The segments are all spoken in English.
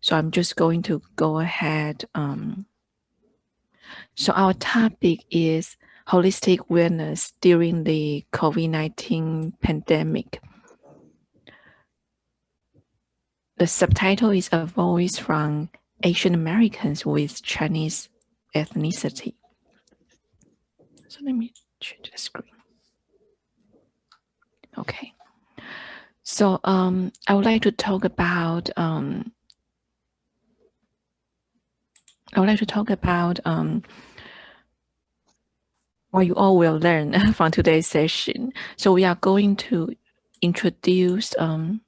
So I'm just going to go ahead. So our topic is holistic wellness during the COVID-19 pandemic. The subtitle is A Voice from Asian Americans with Chinese Ethnicity. So let me change the screen. Okay. So I would like to talk about what you all will learn from today's session. So we are going to introduce the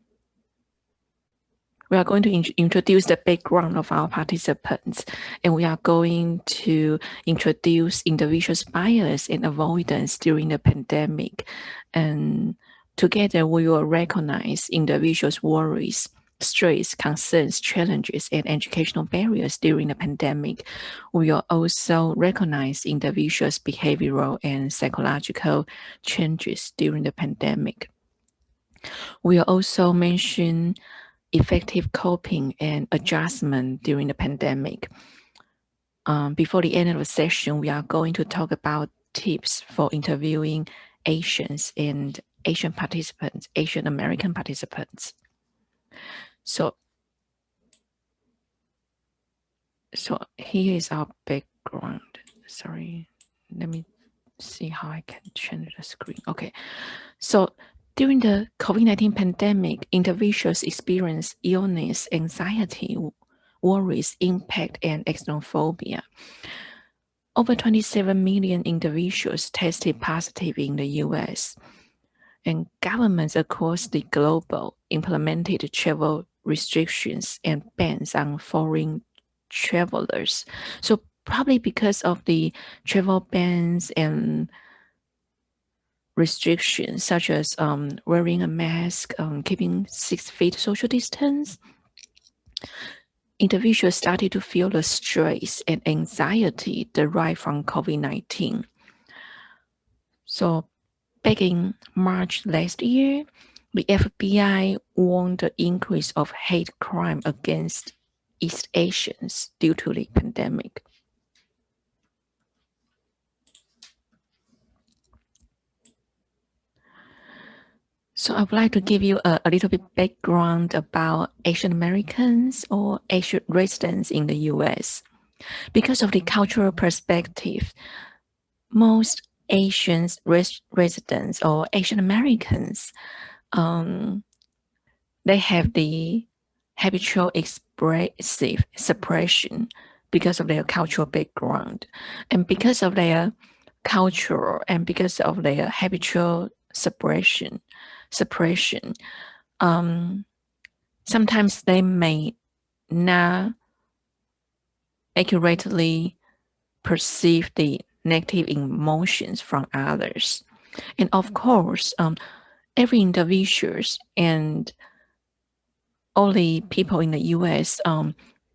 background of our participants, and we are going to introduce individuals' bias and avoidance during the pandemic. And together we will recognize individuals' worries, stress, concerns, challenges, and educational barriers during the pandemic. We will also recognize individuals' behavioral and psychological changes during the pandemic. We will also mention effective coping and adjustment during the pandemic. Before the end of the session, we are going to talk about tips for interviewing Asians and Asian participants, Asian American participants. So here is our background. Sorry, let me see how I can change the screen. Okay, so during the COVID-19 pandemic, individuals experience illness, anxiety, worries, impact, and xenophobia. Over 27 million individuals tested positive in the US, and governments across the globe implemented travel restrictions and bans on foreign travelers. So probably because of the travel bans and restrictions such as wearing a mask, keeping 6 feet social distance, individuals started to feel the stress and anxiety derived from COVID-19. So back in March last year, the FBI warned the increase of hate crime against East Asians due to the pandemic. So I would like to give you a little bit background about Asian Americans or Asian residents in the US. Because of the cultural perspective, most Asian residents or Asian Americans, they have the habitual expressive suppression because of their cultural background. And because of their culture and because of their habitual suppression, sometimes they may not accurately perceive the negative emotions from others. And of course, every individuals and all the people in the US,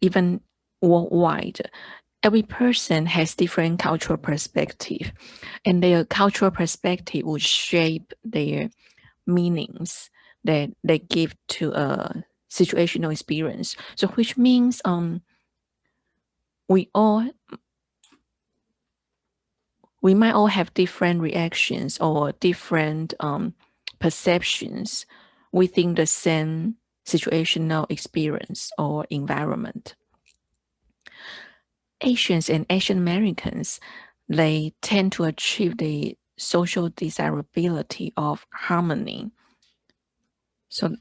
even worldwide, every person has different cultural perspective, and their cultural perspective will shape their meanings that they give to a situational experience. So which means we might all have different reactions or different perceptions within the same situational experience or environment. Asians and Asian Americans, they tend to achieve the social desirability of harmony. So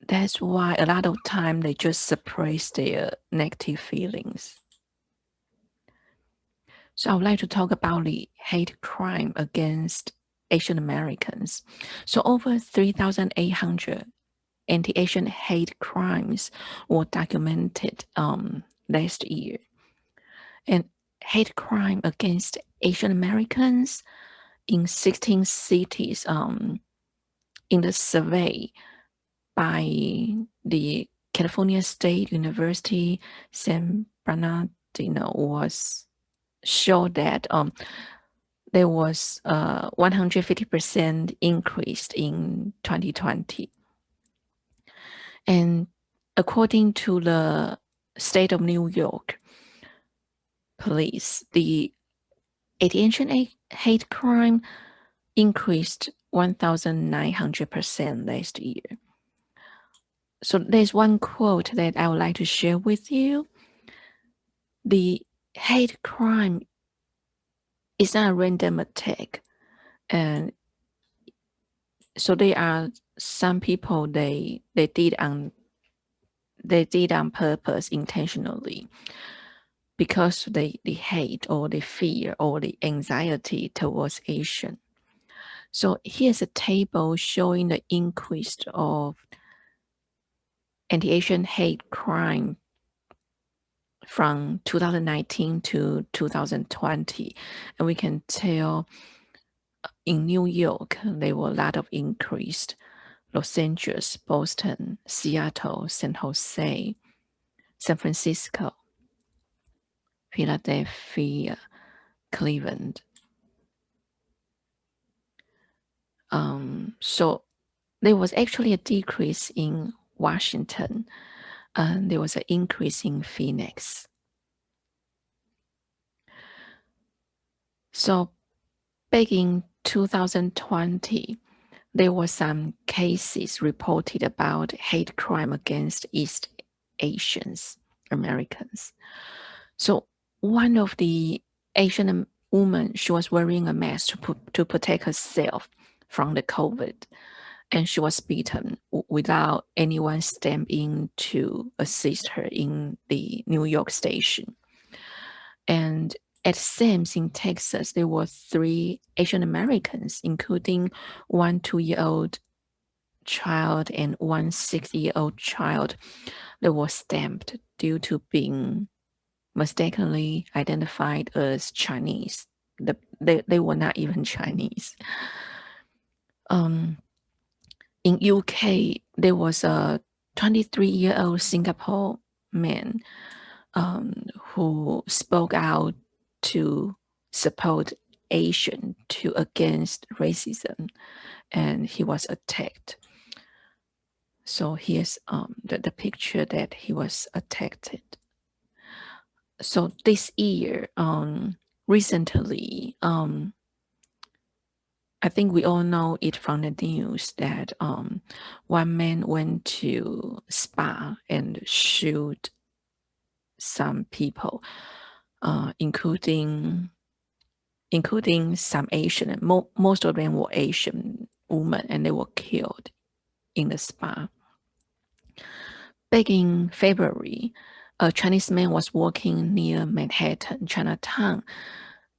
that's why a lot of time they just suppress their negative feelings. So I would like to talk about the hate crime against Asian Americans. So over 3,800 anti-Asian hate crimes were documented last year. And hate crime against Asian Americans in 16 cities in the survey by the California State University San Bernardino was showed that there was 150% increase in 2020. And according to the state of New York police, the anti-Asian hate crime increased 1,900% last year. So there's one quote that I would like to share with you. The hate crime is not a random attack. And so there are some people they did on purpose intentionally because they hate or they fear or the anxiety towards Asian. So here's a table showing the increase of anti-Asian hate crime from 2019 to 2020. And we can tell in New York, there were a lot of increased. Los Angeles, Boston, Seattle, San Jose, San Francisco, Philadelphia, Cleveland. So there was actually a decrease in Washington, and there was an increase in Phoenix. So back in 2020, there were some cases reported about hate crime against East Asians, Americans. So one of the Asian women, she was wearing a mask to protect herself from the COVID, and she was beaten without anyone stepping in to assist her in the New York station. And at SAMS in Texas, there were 3 Asian Americans, including one 2-year-old child and one 6-year-old child, that were stamped due to being mistakenly identified as Chinese. They were not even Chinese. In UK, there was a 23-year-old Singapore man who spoke out to support Asian against racism, and he was attacked. So here's the picture that he was attacked. So this year, recently, I think we all know it from the news that one man went to spa and shoot some people, including some Asian. Most of them were Asian women, and they were killed in the spa. Back in February, a Chinese man was walking near Manhattan, Chinatown,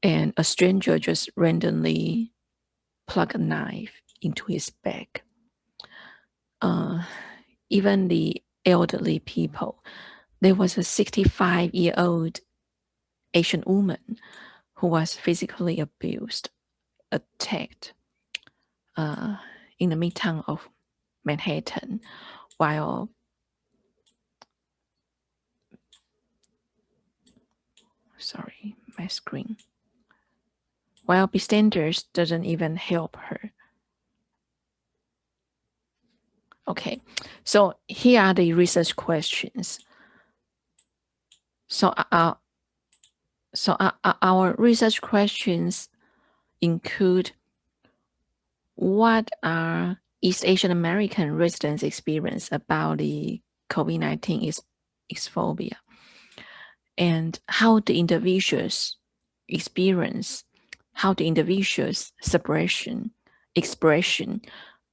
and a stranger just randomly plugged a knife into his back. Even the elderly people. There was a 65-year-old Asian woman who was physically abused, attacked in the midtown of Manhattan while while bystanders doesn't even help her. Okay, so here are the research questions. So our research questions include: what are East Asian American residents' experience about the COVID-19 exphobia? And how the individuals experience, how the individuals' expression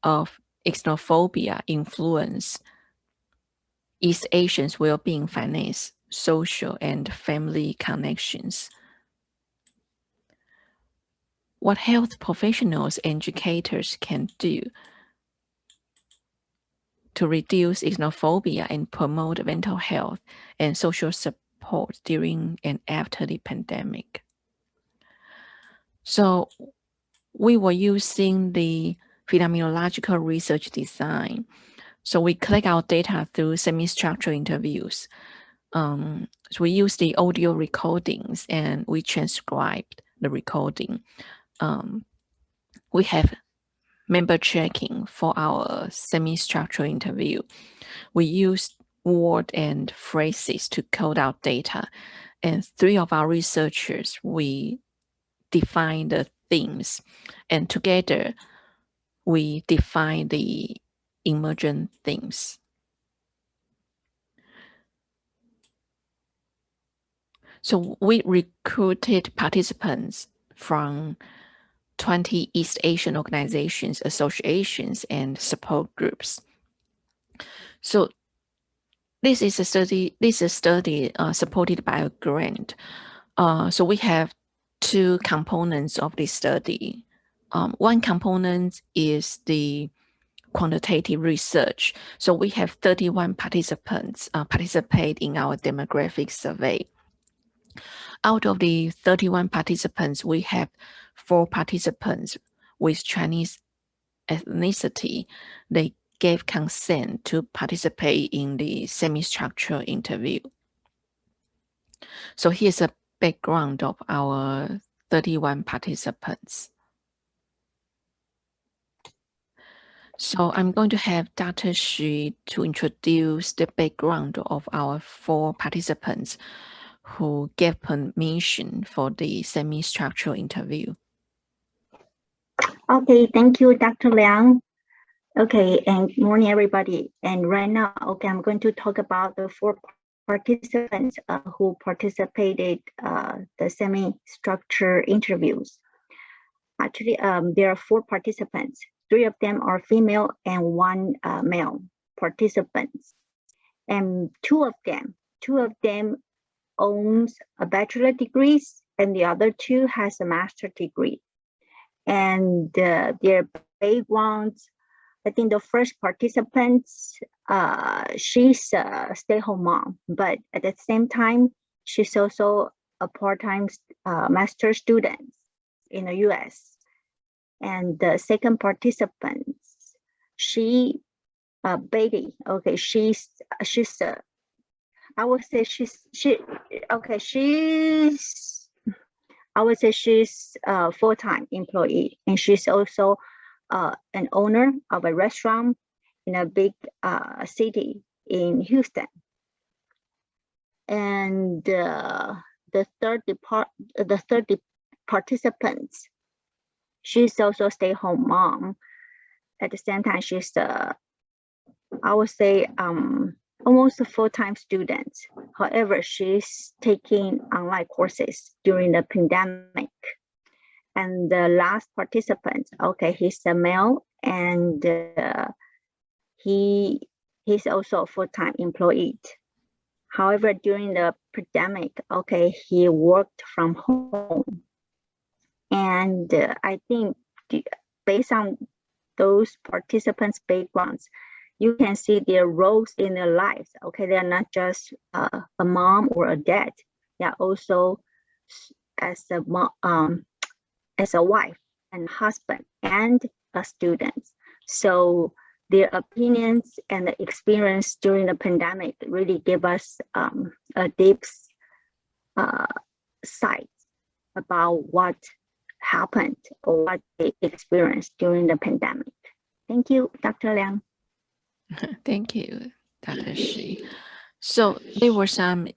of xenophobia influence East Asians' well-being, finance, social, and family connections. What health professionals and educators can do to reduce xenophobia and promote mental health and social support during and after the pandemic. So we were using the phenomenological research design. So we collect our data through semi-structured interviews. So we use the audio recordings and we transcribed the recording. We have member checking for our semi-structured interview. We word and phrases to code out data. And 3 of our researchers, we define the themes, and together we define the emergent themes. So we recruited participants from 20 East Asian organizations, associations, and support groups. So this is a study supported by a grant. So we have 2 components of this study. One component is the quantitative research. So we have 31 participants participate in our demographic survey. Out of the 31 participants, we have 4 participants with Chinese ethnicity. They gave consent to participate in the semi-structured interview. So here's a background of our 31 participants. So I'm going to have Dr. Xu to introduce the background of our 4 participants who gave permission for the semi-structural interview. Okay, thank you, Dr. Liang. Okay, and good morning, everybody. And right now, okay, I'm going to talk about the 4 participants who participated the semi-structured interviews. Actually, there are 4 participants. 3 of them are female and 1 male participants. And two of them owns a bachelor degrees, and the other 2 has a master degree. And their backgrounds, I think the first participant, she's a stay-home mom, but at the same time, she's also a part-time master student in the US. And the second participant, she, Betty, okay, I would say she's a full-time employee, and she's also an owner of a restaurant in a big city in Houston. And the third participant, she's also a stay-home mom. At the same time, she's I would say almost a full-time student. However, she's taking online courses during the pandemic. And the last participant, okay, he's a male, and he's also a full-time employee. However, during the pandemic, okay, he worked from home. And I think based on those participants' backgrounds, you can see their roles in their lives. Okay, they're not just a mom or a dad. They're also as a mom, as a wife and husband and a student. So their opinions and the experience during the pandemic really give us a deep sight about what happened or what they experienced during the pandemic. Thank you, Dr. Liang. Thank you, Dr. Shi. So there were some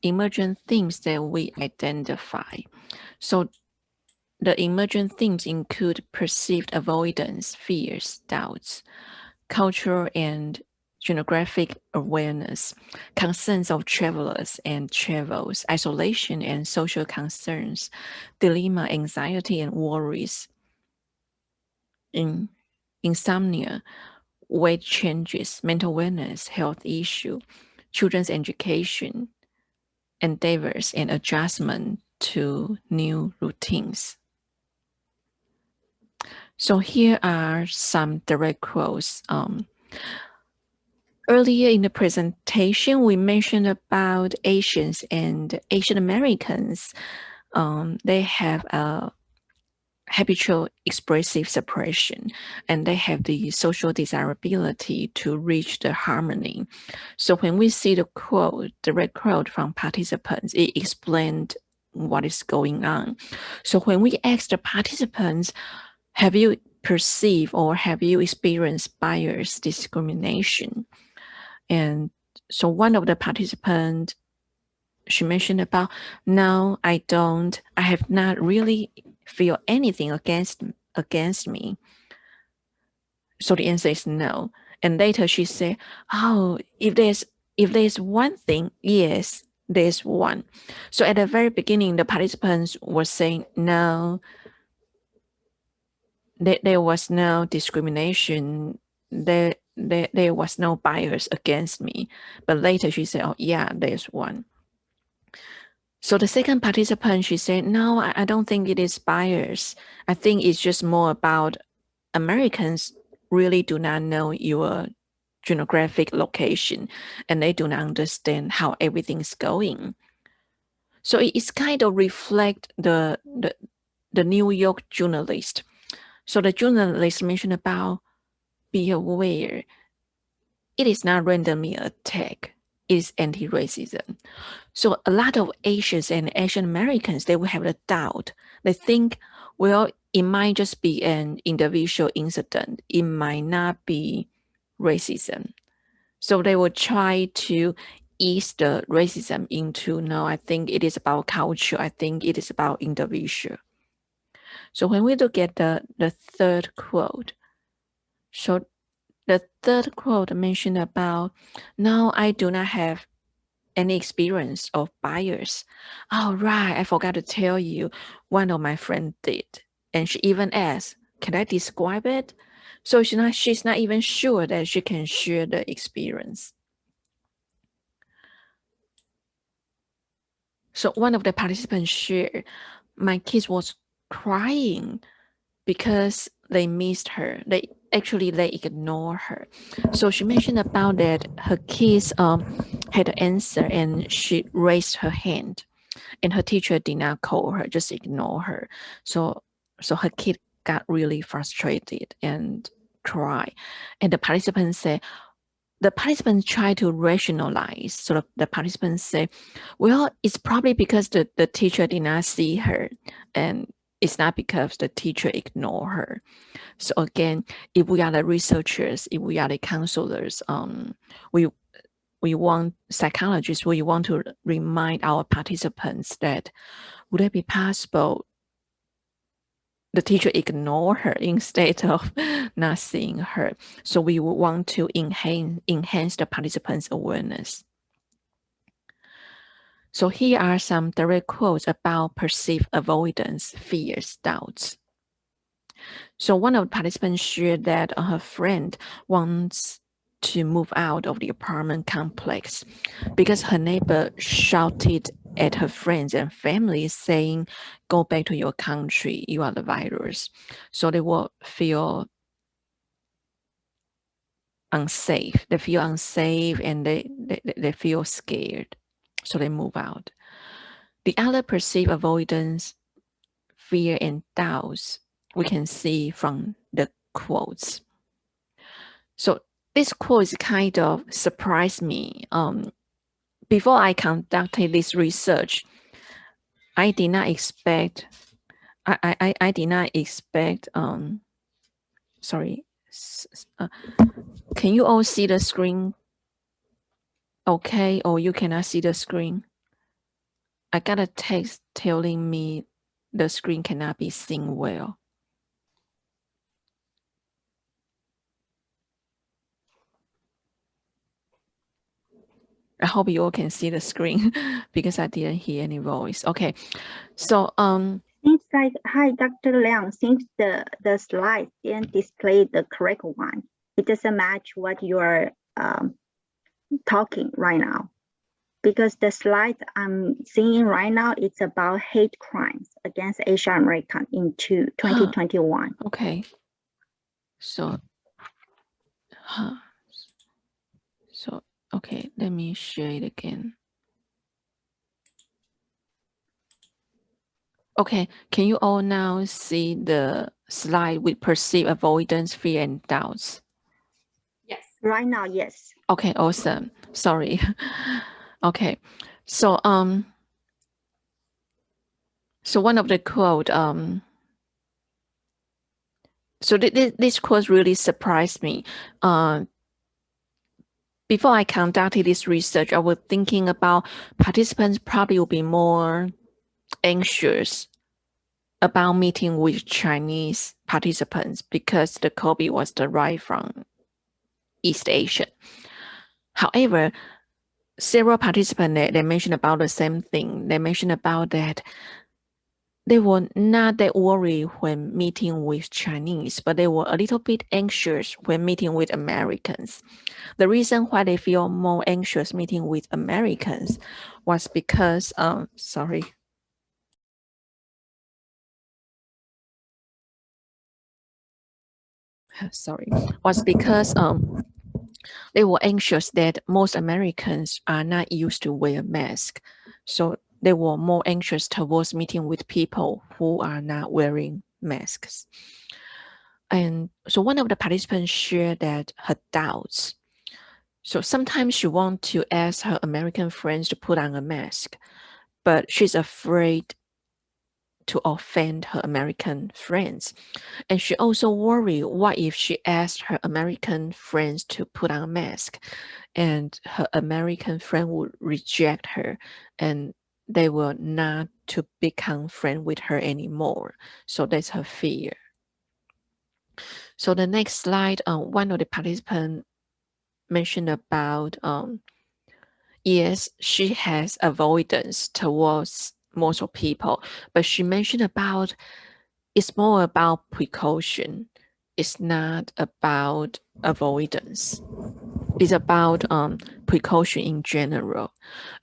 emergent themes that we identify. So the emergent themes include perceived avoidance, fears, doubts, cultural and geographic awareness, concerns of travelers and travels, isolation and social concerns, dilemma, anxiety and worries, insomnia, weight changes, mental wellness, health issue, children's education, endeavors, and adjustment to new routines. So here are some direct quotes. Earlier in the presentation, we mentioned about Asians and Asian Americans. They have a habitual expressive suppression, and they have the social desirability to reach the harmony. So when we see the quote, direct quote from participants, it explained what is going on. So when we ask the participants, have you perceived or have you experienced bias discrimination? And So one of the participants, she mentioned about, no, I have not really feel anything against me. So the answer is no. And later she said, oh, if there's one thing, yes, there's one. So at the very beginning, the participants were saying, no, there was no discrimination. There was no bias against me. But later she said, oh yeah, there's one. So the second participant, she said, no, I don't think it is bias. I think it's just more about Americans really do not know your geographic location, and they do not understand how everything's going. So it's kind of reflect the New York journalist. So the journalist mentioned about, be aware, it is not randomly attack, it is anti-racism. So a lot of Asians and Asian Americans, they will have a doubt. They think, well, it might just be an individual incident. It might not be racism. So they will try to ease the racism into, no, I think it is about culture. I think it is about individual. So when we look at the third quote, so the third quote mentioned about, no, I do not have any experience of bias. Oh, right, I forgot to tell you, one of my friends did. And she even asked, can I describe it? So she's not even sure that she can share the experience. So one of the participants shared, my kids was crying because they missed her. They ignore her. So she mentioned about that her kids had an answer and she raised her hand, and her teacher did not call her, just ignore her. So her kid got really frustrated and cry. And the participants try to rationalize. So the participants say, well, it's probably because the teacher did not see her, and it's not because the teacher ignored her. So again, if we are the researchers, if we are the counselors, we want psychologists, we want to remind our participants that would it be possible the teacher ignore her instead of not seeing her? So we would want to enhance the participants' awareness. So here are some direct quotes about perceived avoidance, fears, doubts. So one of the participants shared that her friend wants to move out of the apartment complex because her neighbor shouted at her friends and family saying, go back to your country, you are the virus. So they will feel unsafe. They feel unsafe and they feel scared. So they move out. The other perceived avoidance, fear, and doubts we can see from the quotes. So this quote kind of surprised me. Before I conducted this research, I did not expect. I did not expect. Sorry. Can you all see the screen? Okay, or you cannot see the screen? I got a text telling me the screen cannot be seen well. I hope you all can see the screen because I didn't hear any voice. Okay, so seems like, hi, Dr. Liang, seems the slide didn't display the correct one. It doesn't match what you are talking right now. Because the slide I'm seeing right now, it's about hate crimes against Asian American in 2021. Okay. So, okay, let me share it again. Okay, can you all now see the slide with perceived avoidance, fear, and doubts? Yes. Right now, yes. Okay, awesome. Sorry. Okay, so so one of the quote so this quote really surprised me. before I conducted this research, I was thinking about participants probably will be more anxious about meeting with Chinese participants because the COVID was derived from East Asia. However, several participants, they mentioned about the same thing. They mentioned about that they were not that worried when meeting with Chinese, but they were a little bit anxious when meeting with Americans. The reason why they feel more anxious meeting with Americans was because, was because they were anxious that most Americans are not used to wear masks. So they were more anxious towards meeting with people who are not wearing masks. And so one of the participants shared that her doubts. So sometimes she wants to ask her American friends to put on a mask, but she's afraid to offend her American friends. And she also worried, what if she asked her American friends to put on a mask and her American friend would reject her and they will not to become friends with her anymore. So that's her fear. So the next slide, one of the participants mentioned about, yes, she has avoidance towards most of people, but she mentioned about it's more about precaution. It's not about avoidance. It's about precaution in general.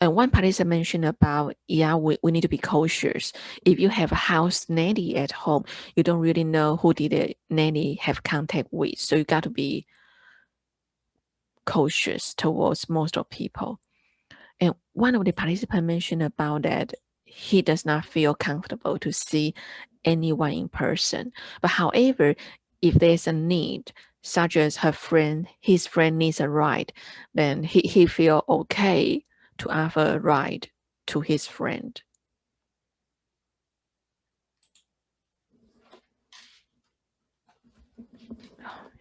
And one participant mentioned about, yeah, we need to be cautious. If you have a house nanny at home, you don't really know who did the nanny have contact with. So you got to be cautious towards most of people. And one of the participants mentioned about that he does not feel comfortable to see anyone in person. But however, if there's a need, such as his friend needs a ride, then he feel okay to offer a ride to his friend.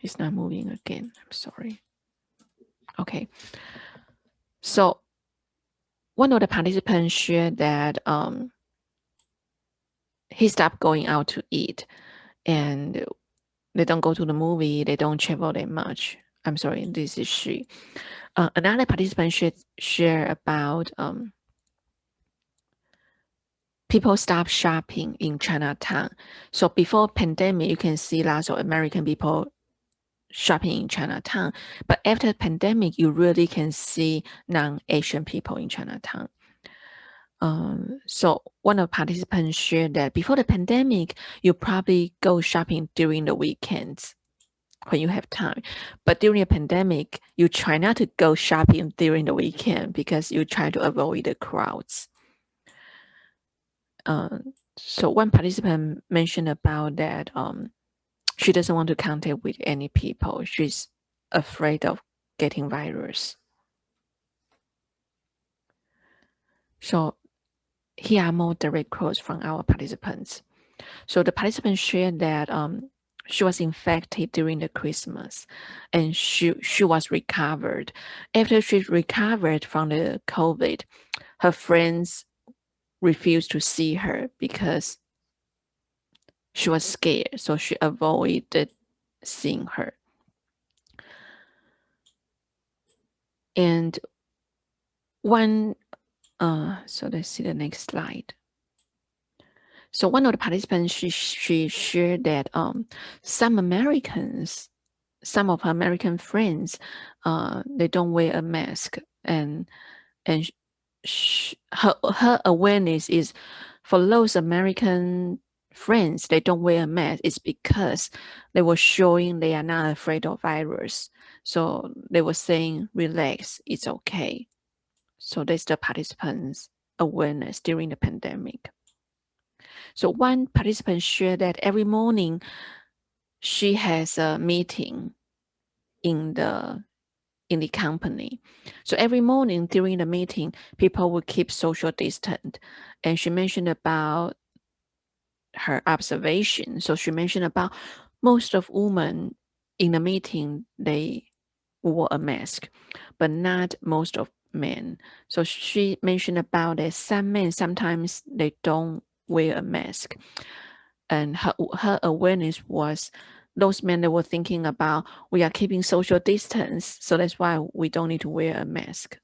It's not moving again. I'm sorry. Okay. So one of the participants shared that he stopped going out to eat and they don't go to the movie, they don't travel that much. I'm sorry, this is she. Another participant should share about people stop shopping in Chinatown. So before pandemic, you can see lots of American people shopping in Chinatown. But after pandemic, you really can see non-Asian people in Chinatown. So one of the participants shared that before the pandemic, you probably go shopping during the weekends when you have time. But during a pandemic, you try not to go shopping during the weekend because you try to avoid the crowds. So one participant mentioned about that she doesn't want to contact with any people. She's afraid of getting virus. So here are more direct quotes from our participants. So the participant shared that she was infected during the Christmas and she was recovered. After she recovered from the COVID, her friends refused to see her because she was scared. So she avoided seeing her. And one, so let's see the next slide. So one of the participants, she shared that some of her American friends, they don't wear a mask, and her awareness is for those American friends, they don't wear a mask. It's because they were showing they are not afraid of virus. So they were saying, relax, it's okay. So that's the participants' awareness during the pandemic. So one participant shared that every morning she has a meeting in the company. So every morning during the meeting, people will keep social distance. And she mentioned about her observation. So she mentioned about most of women in the meeting, they wore a mask, but not most of men. So she mentioned about that some men sometimes they don't wear a mask, and her awareness was those men that were thinking about we are keeping social distance, so that's why we don't need to wear a mask.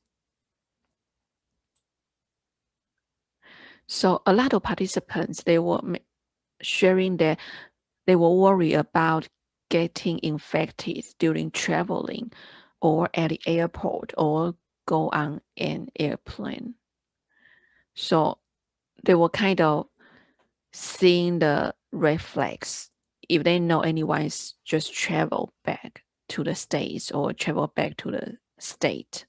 So a lot of participants, they were sharing that they were worried about getting infected during traveling or at the airport or go on an airplane. So they were kind of seeing the red flags. If they know anyone's just travel back to the States or travel back to the state.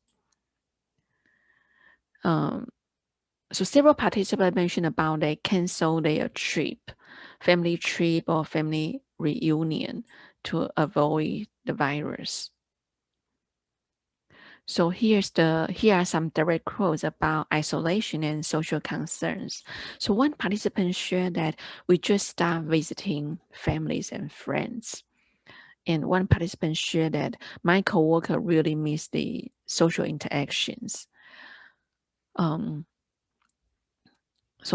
So several participants mentioned about they cancel their trip, family trip or family reunion to avoid the virus. So here are some direct quotes about isolation and social concerns. So one participant shared that we just start visiting families and friends. And one participant shared that my coworker really missed the social interactions. So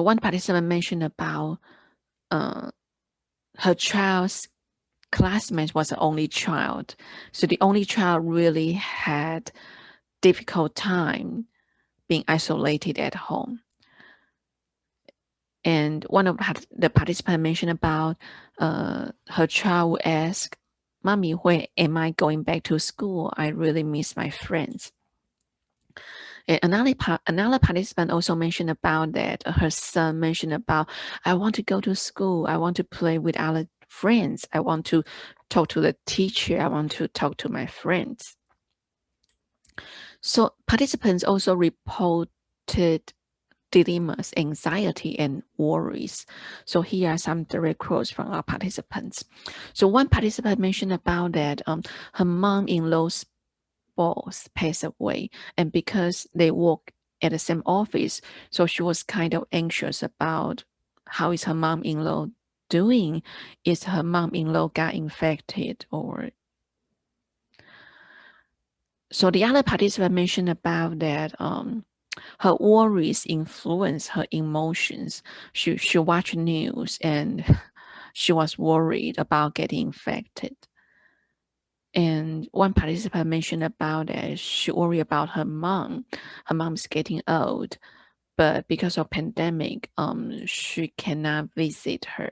one participant mentioned about her child's classmate was the only child. So the only child really had difficult time being isolated at home. And one of the participants mentioned about her child would ask, "Mommy, when am I going back to school? I really miss my friends." And another participant also mentioned about that her son mentioned about, "I want to go to school. I want to play with other friends. I want to talk to the teacher. I want to talk to my friends." So participants also reported dilemmas, anxiety, and worries. So here are some direct quotes from our participants. So one participant mentioned about that her mom-in-law's boss passed away, and because they work at the same office, so she was kind of anxious about how is her mom-in-law doing? Is her mom-in-law got infected or so the other participant mentioned about that her worries influence her emotions. She watched news and she was worried about getting infected. And one participant mentioned about that she worried about her mom. Her mom's getting old, but because of pandemic, she cannot visit her.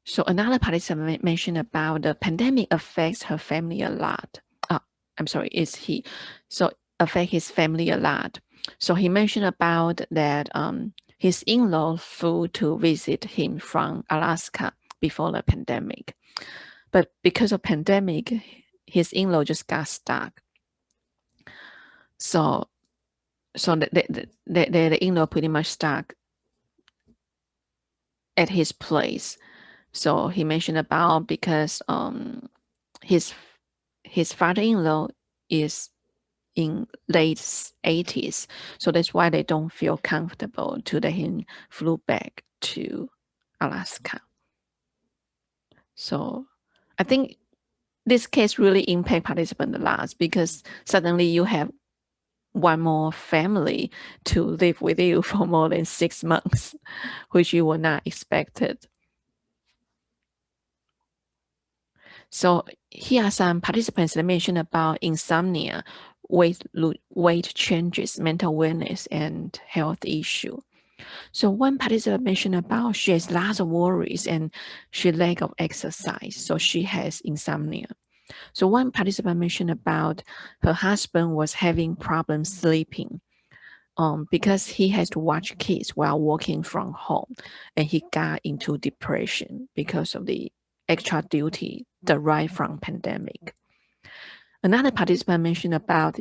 So another participant mentioned about the pandemic affects her family a lot. I'm sorry, it's he. So affect his family a lot. So he mentioned about that his in-law flew to visit him from Alaska before the pandemic. But because of pandemic, his in-law just got stuck. So the in-law pretty much stuck at his place. So he mentioned about because his father-in-law is in late 80s, so that's why they don't feel comfortable to let him flew back to Alaska. So I think this case really impact participants a lot because suddenly you have one more family to live with you for more than 6 months, which you were not expected. So here are some participants that mentioned about insomnia, weight changes, mental wellness, and health issue. So one participant mentioned about she has lots of worries and she lack of exercise, so she has insomnia. So one participant mentioned about her husband was having problems sleeping because he has to watch kids while working from home, and he got into depression because of the extra duty derived from pandemic. Another participant mentioned about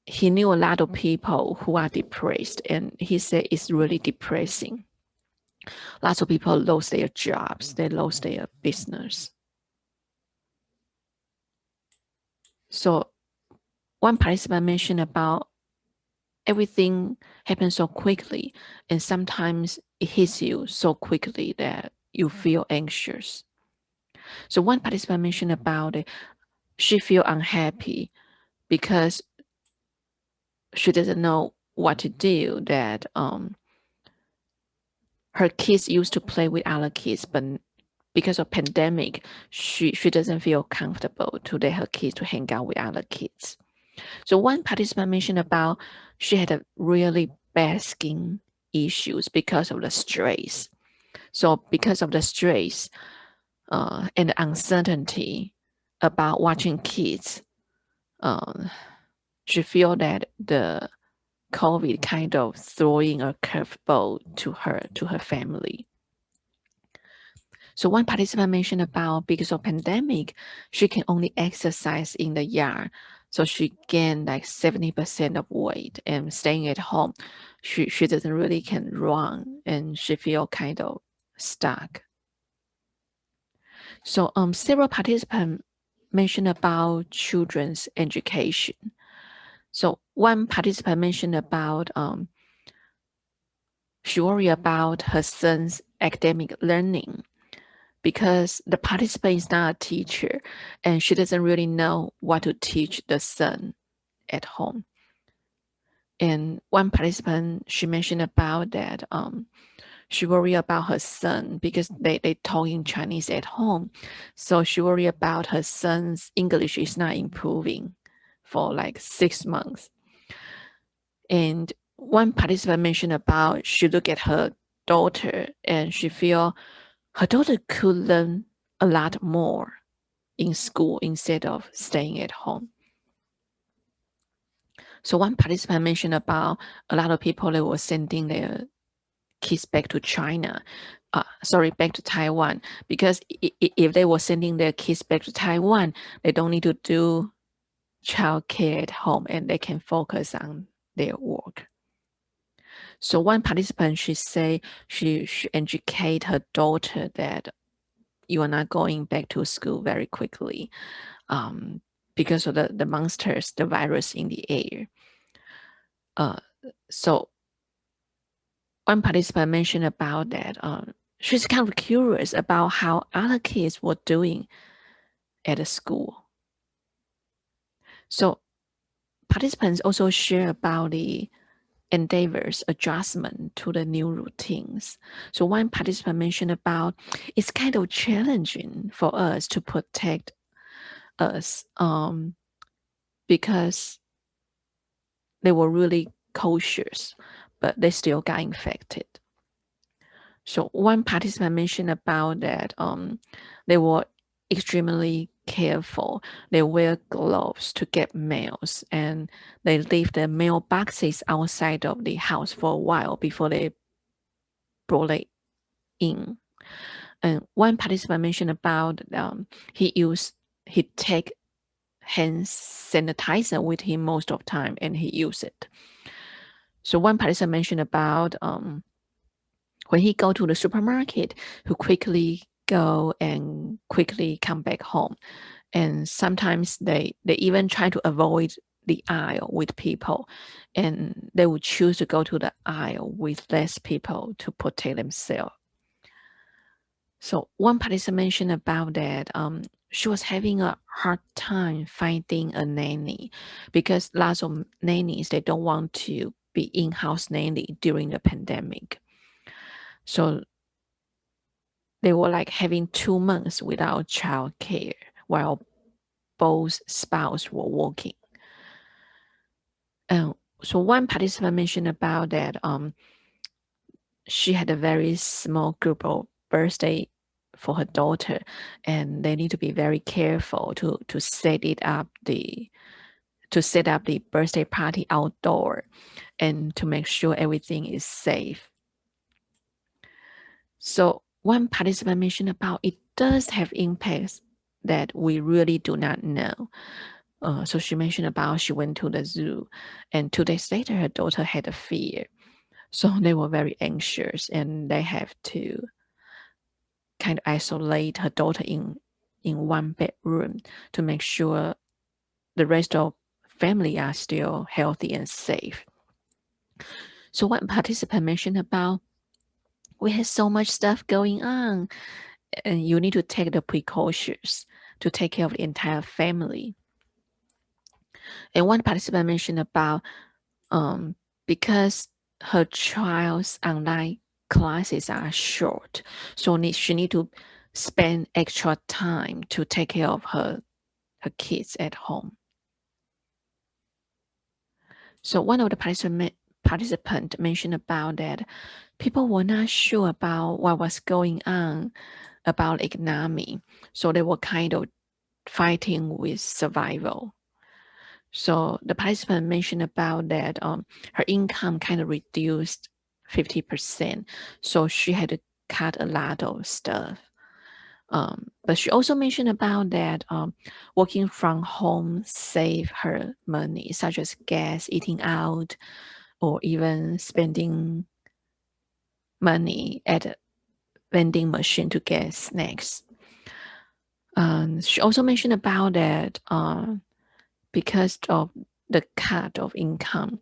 he knew a lot of people who are depressed, and he said it's really depressing. Lots of people lost their jobs, they lost their business. So one participant mentioned about everything happens so quickly, and sometimes it hits you so quickly that you feel anxious. So one participant mentioned about it, she feel unhappy because she doesn't know what to do, that her kids used to play with other kids, but because of pandemic, she doesn't feel comfortable to let her kids to hang out with other kids. So one participant mentioned about she had a really bad skin issues because of the stress. So because of the stress and the uncertainty about watching kids, she feel that the COVID kind of throwing a curveball to her family. So one participant mentioned about because of pandemic, she can only exercise in the yard. So she gained like 70% of weight, and staying at home, she doesn't really can run, and she feel kind of stuck. So several participants mentioned about children's education. So one participant mentioned about she worry about her son's academic learning, because the participant is not a teacher and she doesn't really know what to teach the son at home. And one participant, she mentioned about that she worry about her son because they talk in Chinese at home. So she worry about her son's English is not improving for like 6 months. And one participant mentioned about she look at her daughter and she feel her daughter could learn a lot more in school instead of staying at home. So one participant mentioned about a lot of people that were sending their kids back to China, back to Taiwan, because if they were sending their kids back to Taiwan, they don't need to do childcare at home and they can focus on their work. So one participant, she say she educate her daughter that you are not going back to school very quickly because of the monsters, the virus in the air. So one participant mentioned about that. She's kind of curious about how other kids were doing at the school. So participants also share about the endeavors adjustment to the new routines. So one participant mentioned about it's kind of challenging for us to protect us because they were really cautious, but they still got infected. So one participant mentioned about that they were extremely careful. They wear gloves to get mails, and they leave the mail boxes outside of the house for a while before they brought it in. And one participant mentioned about he take hand sanitizer with him most of the time, and he used it. So one participant mentioned about when he go to the supermarket, he quickly go and quickly come back home. And sometimes they even try to avoid the aisle with people, and they would choose to go to the aisle with less people to protect themselves. So one participant mentioned about that she was having a hard time finding a nanny because lots of nannies, they don't want to be in-house nanny during the pandemic. So they were like having 2 months without childcare while both spouses were working. So one participant mentioned about that she had a very small group of birthday for her daughter, and they need to be very careful to set up the birthday party outdoor and to make sure everything is safe. So one participant mentioned about it does have impacts that we really do not know. So she mentioned about she went to the zoo, and 2 days later her daughter had a fever. So they were very anxious, and they have to kind of isolate her daughter in one bedroom to make sure the rest of family are still healthy and safe. So one participant mentioned about we had so much stuff going on, and you need to take the precautions to take care of the entire family. And one participant mentioned about because her child's online classes are short, so she need to spend extra time to take care of her kids at home. So one of the participants mentioned about that people were not sure about what was going on about economy, so they were kind of fighting with survival. So the participant mentioned about that her income kind of reduced 50%, so she had to cut a lot of stuff. But she also mentioned about that working from home save her money, such as gas, eating out, or even spending money at a vending machine to get snacks. She also mentioned about that because of the cut of income,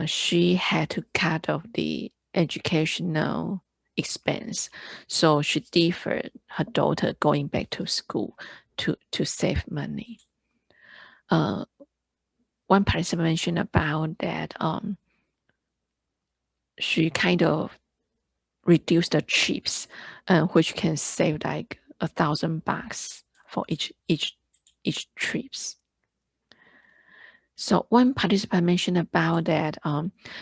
she had to cut off the educational expense. So she deferred her daughter going back to school to save money. One participant mentioned about that she kind of reduced the trips, which can save like $1,000 for each trips. So one participant mentioned about that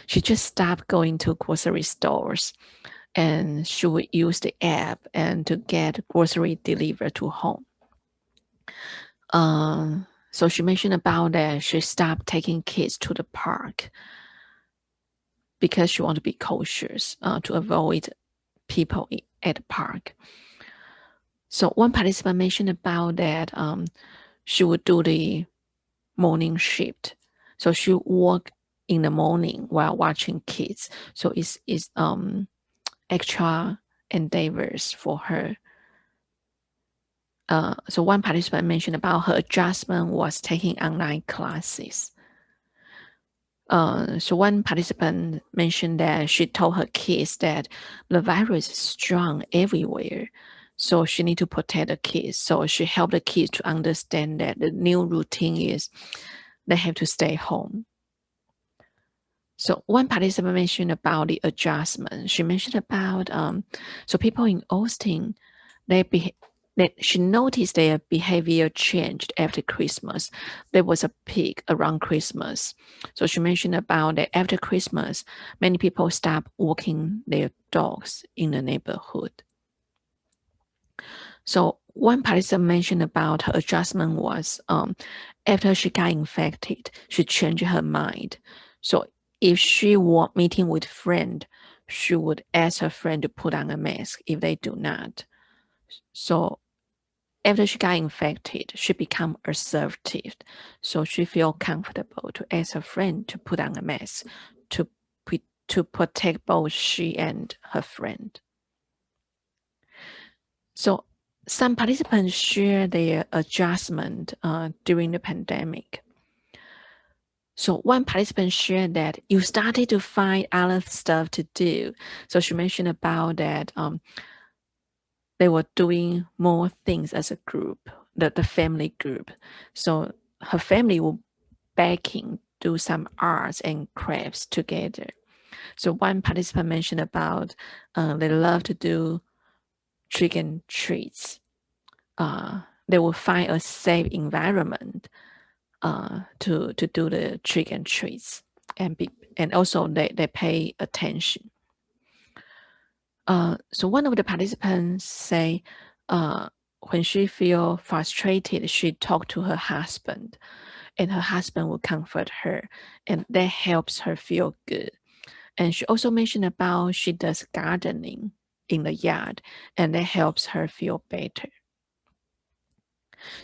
she just stopped going to grocery stores, and she would use the app and to get grocery delivered to home. So she mentioned about that she stopped taking kids to the park because she wanted to be cautious to avoid people at the park. So one participant mentioned about that she would do the morning shift. So she work in the morning while watching kids. So it's extra endeavors for her. So one participant mentioned about her adjustment was taking online classes. So one participant mentioned that she told her kids that the virus is strong everywhere, so she need to protect the kids. So she helped the kids to understand that the new routine is they have to stay home. So one participant mentioned about the adjustment. She mentioned about so people in Austin, she noticed their behavior changed after Christmas. There was a peak around Christmas. So she mentioned about that after Christmas, many people stopped walking their dogs in the neighborhood. So one participant mentioned about her adjustment was after she got infected, she changed her mind. So if she was meeting with a friend, she would ask her friend to put on a mask if they do not. So after she got infected, she became assertive. So she felt comfortable to ask her friend to put on a mask to protect both she and her friend. So some participants share their adjustment during the pandemic. So one participant shared that you started to find other stuff to do. So she mentioned about that they were doing more things as a group, the family group. So her family will baking, do some arts and crafts together. So one participant mentioned about they love to do trick and treats. They will find a safe environment to do the trick and treats, and also they pay attention. So one of the participants say when she feel frustrated, she talked to her husband, and her husband will comfort her, and that helps her feel good. And she also mentioned about she does gardening in the yard, and that helps her feel better.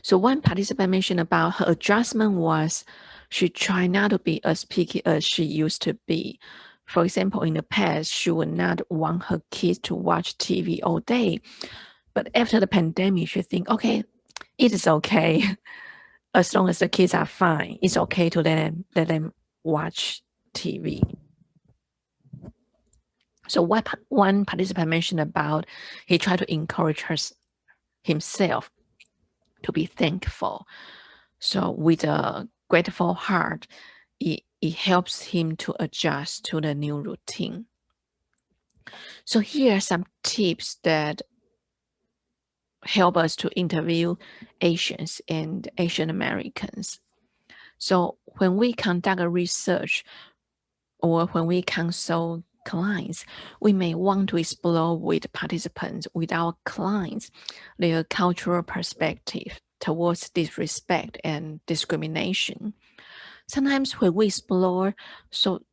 So one participant mentioned about her adjustment was she tried not to be as picky as she used to be. For example, in the past, she would not want her kids to watch TV all day. But after the pandemic, she think, okay, it is okay. As long as the kids are fine, it's okay to let them watch TV. So what one participant mentioned about, he tried to encourage himself to be thankful. So with a grateful heart, it helps him to adjust to the new routine. So here are some tips that help us to interview Asians and Asian Americans. So when we conduct a research or when we consult clients, we may want to explore with participants, with our clients, their cultural perspective towards disrespect and discrimination. Sometimes when we explore, so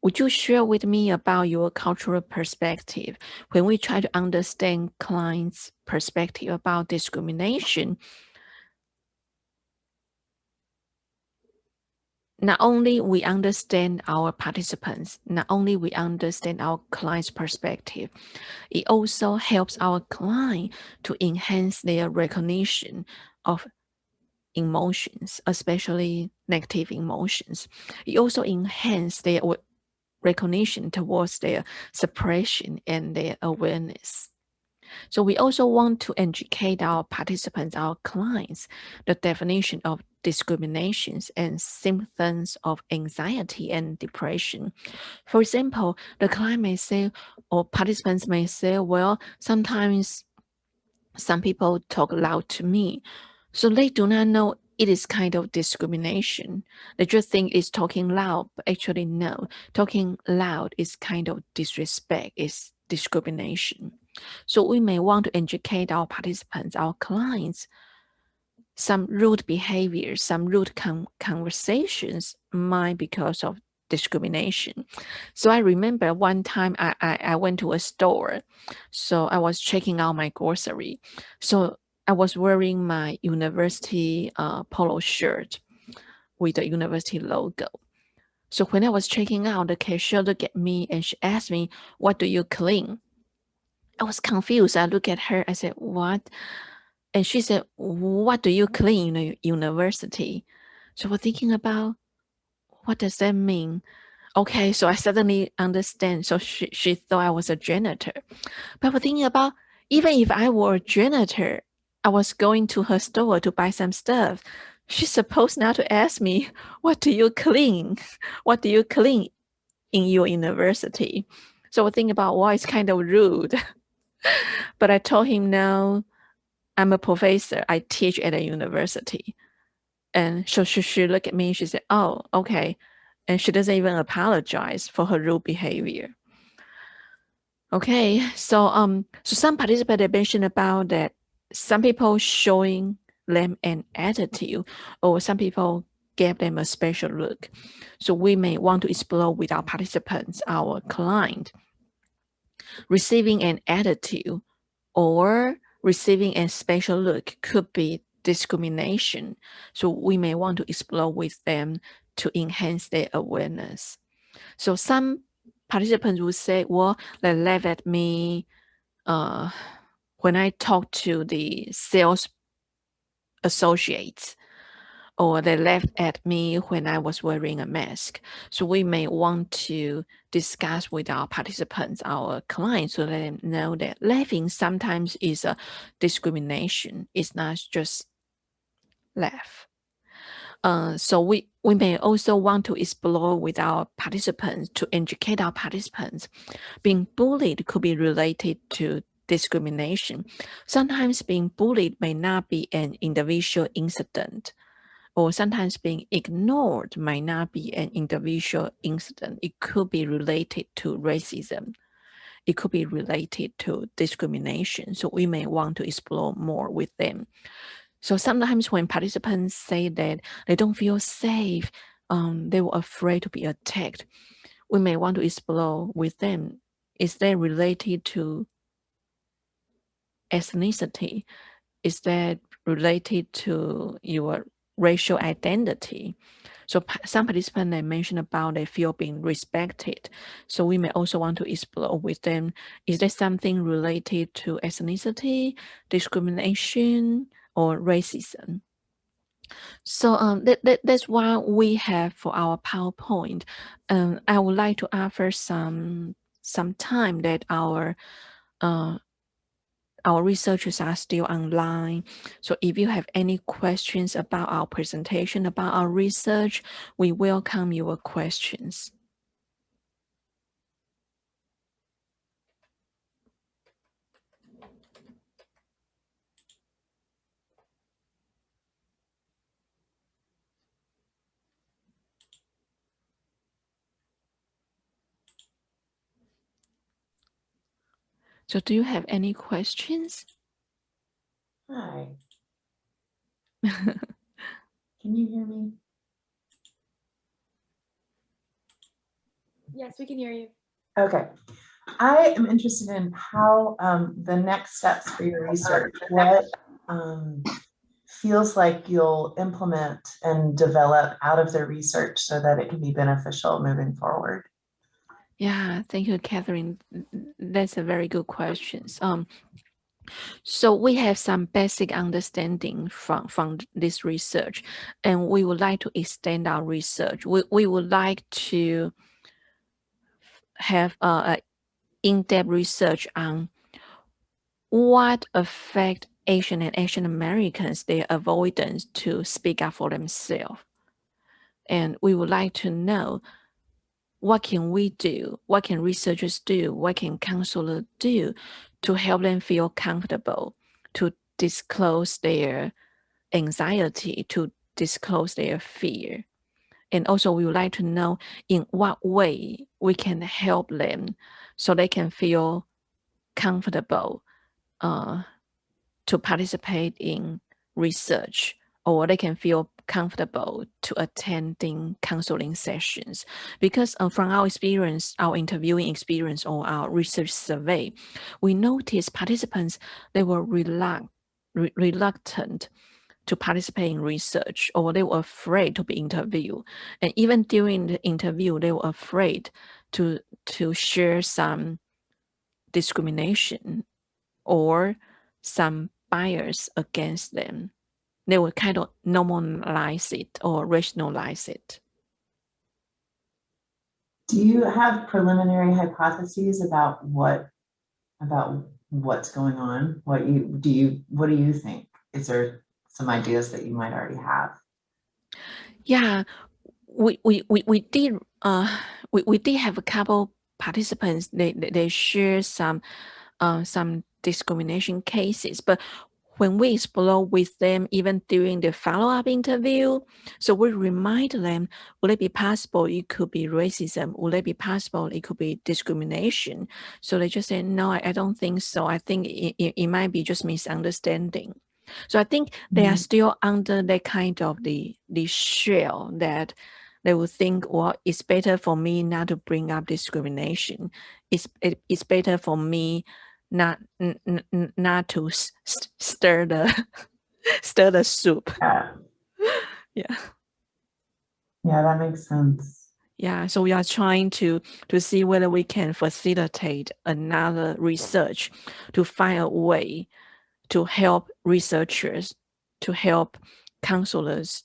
would you share with me about your cultural perspective when we try to understand clients' perspective about discrimination? Not only we understand our participants, not only we understand our client's perspective, it also helps our client to enhance their recognition of emotions, especially negative emotions. It also enhances their recognition towards their suppression and their awareness. So we also want to educate our participants, our clients, the definition of discriminations and symptoms of anxiety and depression. For example, the client may say, or participants may say, well, sometimes some people talk loud to me. So they do not know it is kind of discrimination. They just think it's talking loud, but actually no. Talking loud is kind of disrespect, is discrimination. So we may want to educate our participants, our clients, some rude behaviors, some rude conversations might because of discrimination. So I remember one time I went to a store. So I was checking out my grocery. So I was wearing my university polo shirt with the university logo. So when I was checking out, the cashier looked at me and she asked me, "What do you clean?" I was confused. I looked at her. I said, "What?" And she said, "What do you clean in the university?" So we're thinking about, what does that mean? Okay, so I suddenly understand. So she thought I was a janitor. But we're thinking about, even if I were a janitor, I was going to her store to buy some stuff. She's supposed not to ask me, "What do you clean? What do you clean in your university?" So we're thinking about, well, it's kind of rude. But I told him, no, I'm a professor. I teach at a university. And so she looked at me. She said, "Oh, okay." And she doesn't even apologize for her rude behavior. Okay, so some participants mentioned about that some people showing them an attitude, or some people gave them a special look. So we may want to explore with our participants, our client, receiving an attitude or receiving a special look could be discrimination. So we may want to explore with them to enhance their awareness. So some participants would say, well, they laugh at me when I talk to the sales associates, or they laughed at me when I was wearing a mask. So we may want to discuss with our participants, our clients, so let them know that laughing sometimes is a discrimination. It's not just laugh. So we may also want to explore with our participants to educate our participants. Being bullied could be related to discrimination. Sometimes being bullied may not be an individual incident, or sometimes being ignored might not be an individual incident. It could be related to racism. It could be related to discrimination. So we may want to explore more with them. So sometimes when participants say that they don't feel safe, they were afraid to be attacked, we may want to explore with them. Is that related to ethnicity? Is that related to your racial identity? So some participants they mentioned about they feel being respected. So we may also want to explore with them, is there something related to ethnicity, discrimination, or racism? So that's why we have for our PowerPoint. I would like to offer some some time that our researchers are still online. So if you have any questions about our presentation, about our research, we welcome your questions. So do you have any questions? Hi. Can you hear me? Yes, we can hear you. Okay. I am interested in how the next steps for your research, what feels like you'll implement and develop out of the research so that it can be beneficial moving forward. Yeah, thank you, Catherine. That's a very good question. So we have some basic understanding from this research, and we would like to extend our research. We would like to have a in-depth research on what affect Asian and Asian Americans, their avoidance to speak up for themselves. And we would like to know, what can we do? What can researchers do? What can counselors do to help them feel comfortable to disclose their anxiety, to disclose their fear? And also we would like to know in what way we can help them so they can feel comfortable to participate in research, or they can feel comfortable to attending counseling sessions. Because from our experience, our interviewing experience or our research survey, we noticed participants, they were reluctant to participate in research, or they were afraid to be interviewed. And even during the interview, they were afraid to share some discrimination or some bias against them. They will kind of normalize it or rationalize it. Do you have preliminary hypotheses about what's going on? What do you think? Is there some ideas that you might already have? Yeah, we did we did have a couple participants. They share some discrimination cases, but when we explore with them, even during the follow-up interview, so we remind them, would it be possible it could be racism? Would it be possible it could be discrimination? So they just say, no, I don't think so. I think it might be just misunderstanding. So I think they are still under that kind of the shell that they would think, well, it's better for me not to bring up discrimination. It's better for me not to stir the stir the soup. Yeah. Yeah, that makes sense. Yeah, so we are trying to see whether we can facilitate another research to find a way to help researchers, to help counselors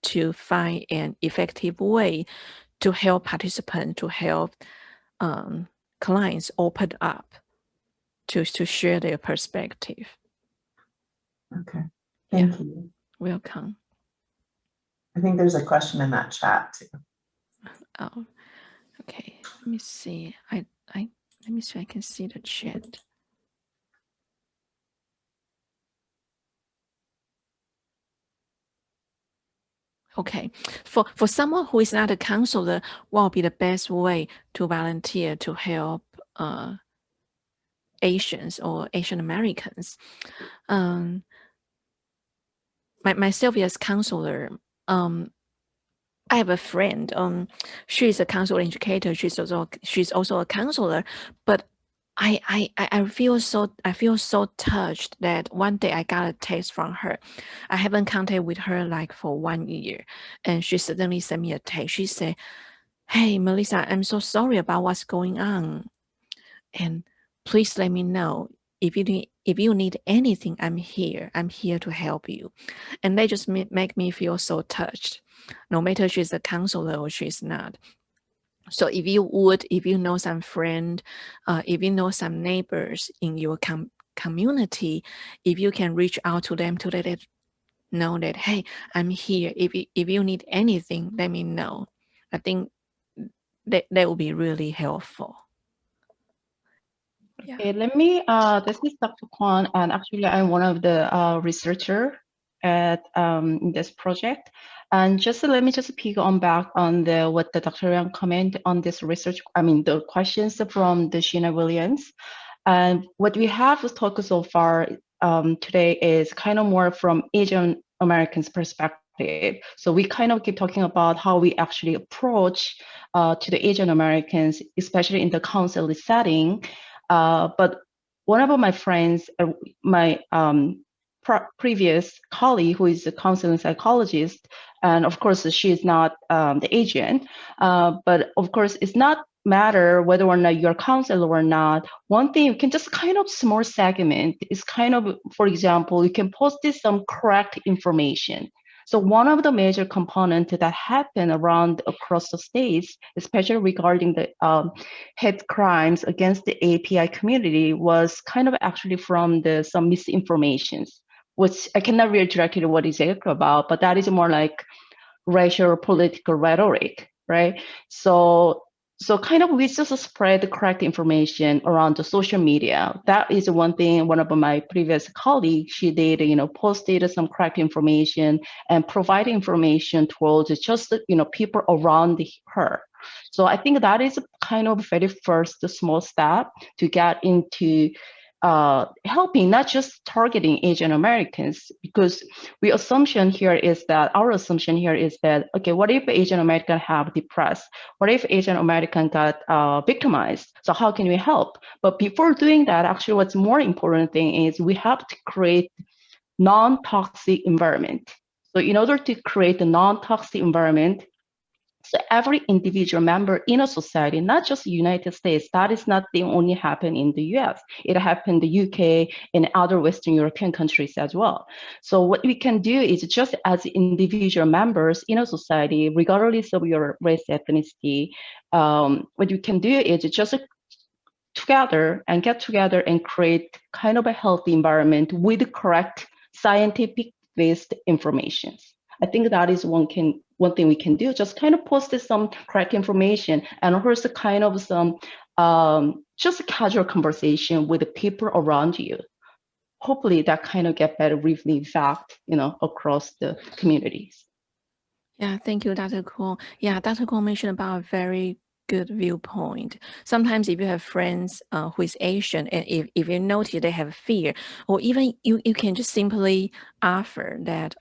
to find an effective way to help participants, to help clients open up to share their perspective. Okay, thank you. Welcome. I think there's a question in that chat too. Oh, okay. Let me see. Let me see if I can see the chat. Okay, for someone who is not a counselor, what would be the best way to volunteer to help Asians or Asian Americans? Myself as counselor, I have a friend. She's a counselor educator. She's also a counselor, but I feel so touched that one day I got a text from her. I haven't contacted with her like for 1 year, and she suddenly sent me a text. She said, "Hey, Melissa, I'm so sorry about what's going on, and please let me know if you need anything. I'm here to help you." And they just make me feel so touched, no matter she's a counselor or she's not. So if you know some friend, if you know some neighbors in your community, if you can reach out to them to let it know that, hey, I'm here. If you need anything, let me know. I think that will be really helpful. Yeah. Okay, let me, this is Dr. Kwon, and actually I'm one of the researcher at this project. And just let me just pick on back on what the Dr. Liang comment on this research, the questions from the Sheena Williams. And what we have talked so far today is kind of more from Asian Americans' perspective. So we kind of keep talking about how we actually approach to the Asian Americans, especially in the counseling setting. But one of my friends, my previous colleague, who is a counseling psychologist, and of course she is not the Asian, but of course it's not matter whether or not you're a counselor or not. One thing you can just kind of small segment is kind of, for example, you can post some correct information. So one of the major components that happen around across the states, especially regarding the hate crimes against the API community, was kind of actually from some misinformations, which I cannot really directly what exactly about, but that is more like racial or political rhetoric, right? So kind of we just spread the correct information around the social media. That is one thing one of my previous colleagues, she did, posted some correct information and provide information towards just, people around her. So I think that is kind of very first small step to get into helping, not just targeting Asian Americans, because our assumption here is that, okay, what if Asian American have depressed? What if Asian American got victimized? So how can we help? But before doing that, actually what's more important thing is we have to create non-toxic environment. So in order to create a non-toxic environment, so every individual member in a society, not just the United States, that is not the only happen in the US. It happened in the UK and other Western European countries as well. So what we can do is just as individual members in a society, regardless of your race, ethnicity, what you can do is just get together and create kind of a healthy environment with correct scientific-based information. I think that is one thing we can do, just kind of post some correct information and also kind of some just a casual conversation with the people around you. Hopefully that kind of get better ripple effect, across the communities. Yeah, thank you, Dr. Kwon. Yeah, Dr. Kwon mentioned about a very good viewpoint. Sometimes if you have friends who is Asian, and if you notice they have fear, or even you can just simply offer that,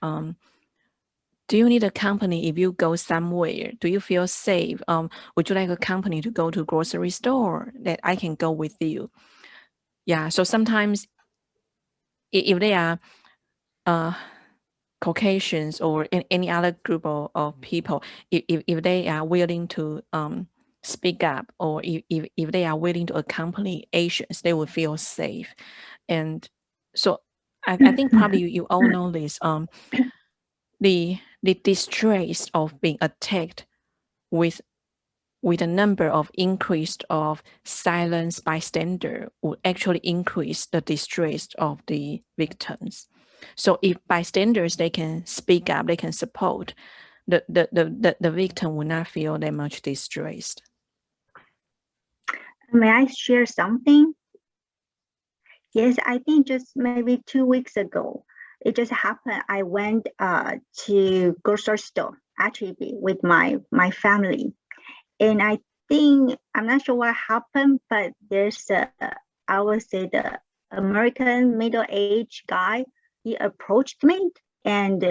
do you need a company if you go somewhere? Do you feel safe? Would you like a company to go to grocery store that I can go with you? Yeah, so sometimes if they are Caucasians or in any other group of people, if they are willing to speak up, or if they are willing to accompany Asians, they will feel safe. And so I think probably you all know this. The distress of being attacked with a number of increased of silence bystander would actually increase the distress of the victims. So if bystanders, they can speak up, they can support, the victim will not feel that much distressed. May I share something? Yes, I think just maybe 2 weeks ago, it just happened. I went to grocery store actually with my family, and I think I'm not sure what happened, but there's I would say the American middle-aged guy. He approached me and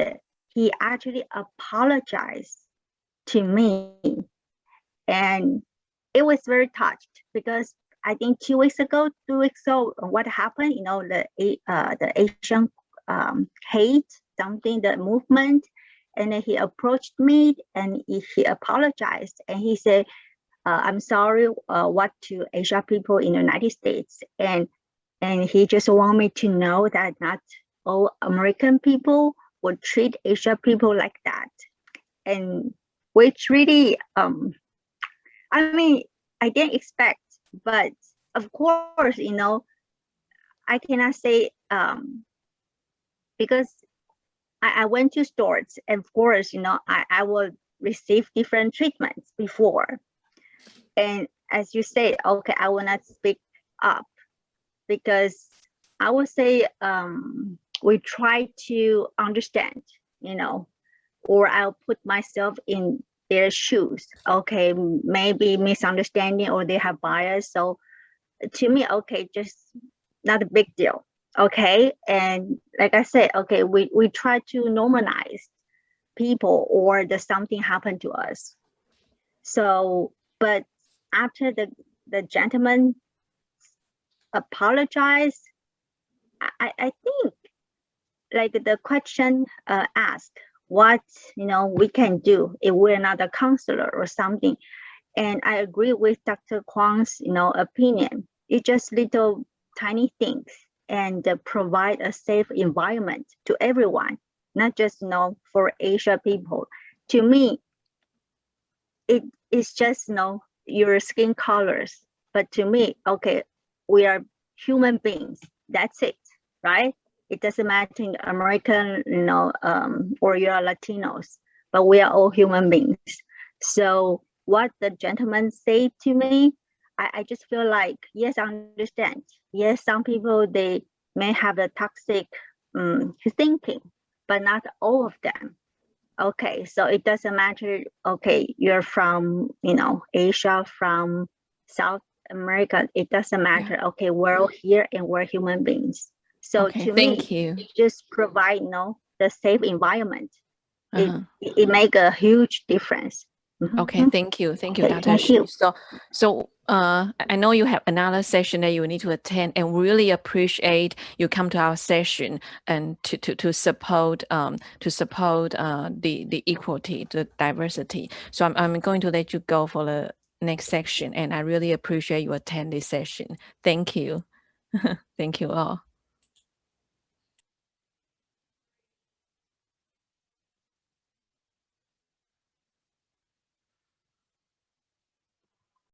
he actually apologized to me, and it was very touched because I think 2 weeks ago, what happened? The Asian hate something, the movement, and then he approached me and he apologized and he said, "I'm sorry, what to Asian people in the United States," and he just want me to know that not all American people would treat Asian people like that, and which really I mean, I didn't expect, but of course, you know, I cannot say because I went to stores, and of course, you know, I will receive different treatments before. And as you say, okay, I will not speak up because I would say we try to understand, you know, or I'll put myself in their shoes. Okay, maybe misunderstanding or they have bias. So to me, okay, just not a big deal. Okay. And like I said, okay, we try to normalize people or the something happened to us. So, but after the gentleman apologized, I think like the question asked what, you know, we can do if we're not a counselor or something. And I agree with Dr. Kwon's, you know, opinion. It's just little tiny things and provide a safe environment to everyone, not just, you know, for Asia people. To me, it is just, you know, your skin colors. But to me, okay, we are human beings. That's it, right? It doesn't matter in American, you know, or you are Latinos, but we are all human beings. So what the gentleman said to me, I just feel like, yes, I understand. Yes, some people, they may have a toxic thinking, but not all of them. Okay, so it doesn't matter, okay, you're from, you know, Asia, from South America, it doesn't matter. Yeah. Okay, we're all here and we're human beings. So okay, to me, it just provide, you know, the safe environment. It make a huge difference. Okay, thank you, Dr. Shi. So I know you have another session that you need to attend, and really appreciate you come to our session and to support the equality, the diversity. So I'm going to let you go for the next section, and I really appreciate you attend this session. Thank you. Thank you all.